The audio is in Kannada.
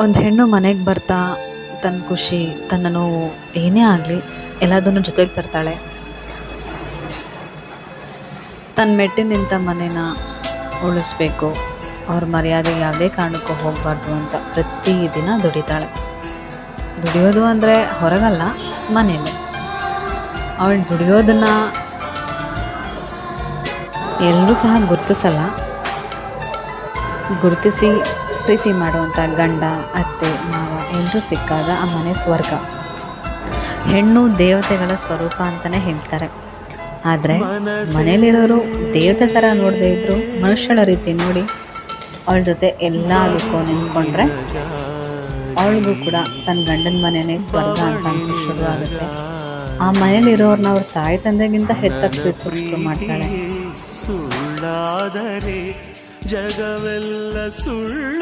ಒಂದು ಹೆಣ್ಣು ಮನೆಗೆ ಬರ್ತಾ ತನ್ನ ಖುಷಿ, ತನ್ನ ನೋವು ಏನೇ ಆಗಲಿ ಎಲ್ಲದನ್ನು ಜೊತೆಗೆ ತರ್ತಾಳೆ. ತನ್ನ ಮೆಟ್ಟಿನ ನಿಂತ ಮನೇನ ಉಳಿಸ್ಬೇಕು, ಅವ್ರ ಮರ್ಯಾದೆಗೆ ಯಾವುದೇ ಕಾರಣಕ್ಕೂ ಹೋಗಬಾರ್ದು ಅಂತ ಪ್ರತಿದಿನ ದುಡಿತಾಳೆ. ದುಡಿಯೋದು ಅಂದರೆ ಹೊರಗಲ್ಲ, ಮನೇಲಿ. ಅವಳು ದುಡಿಯೋದನ್ನು ಎಲ್ಲರೂ ಸಹ ಗುರುತಿಸಲ್ಲ. ಗುರುತಿಸಿ ಪ್ರೀತಿ ಮಾಡುವಂಥ ಗಂಡ, ಅತ್ತೆ, ಮಾವ ಎಲ್ಲರೂ ಸಿಕ್ಕಾಗ ಆ ಮನೆ ಸ್ವರ್ಗ. ಹೆಣ್ಣು ದೇವತೆಗಳ ಸ್ವರೂಪ ಅಂತಲೇ ಹೇಳ್ತಾರೆ. ಆದರೆ ಮನೇಲಿರೋರು ದೇವತೆ ಥರ ನೋಡದೇ ಇದ್ದರೂ ಮನುಷ್ಯಳ ರೀತಿ ನೋಡಿ ಅವಳ ಜೊತೆ ಎಲ್ಲದಕ್ಕೂ ನಿಂತ್ಕೊಂಡ್ರೆ ಅವಳಿಗೂ ಕೂಡ ತನ್ನ ಗಂಡನ ಮನೆಯೇ ಸ್ವರ್ಗ ಅಂತ ಅನ್ಸೋಕ್ಕೆ ಶುರು ಆಗುತ್ತೆ. ಆ ಮನೇಲಿರೋರನ್ನ ಅವ್ರ ತಾಯಿ ತಂದೆಗಿಂತ ಹೆಚ್ಚಾಗಿ ಪ್ರೀತಿಸೋಕೆ ಶುರು ಮಾಡ್ತಾಳೆ. ಸುಳ್ಳಾದರೆ ಜಗವೆಲ್ಲ ಸುಳ್ಳು.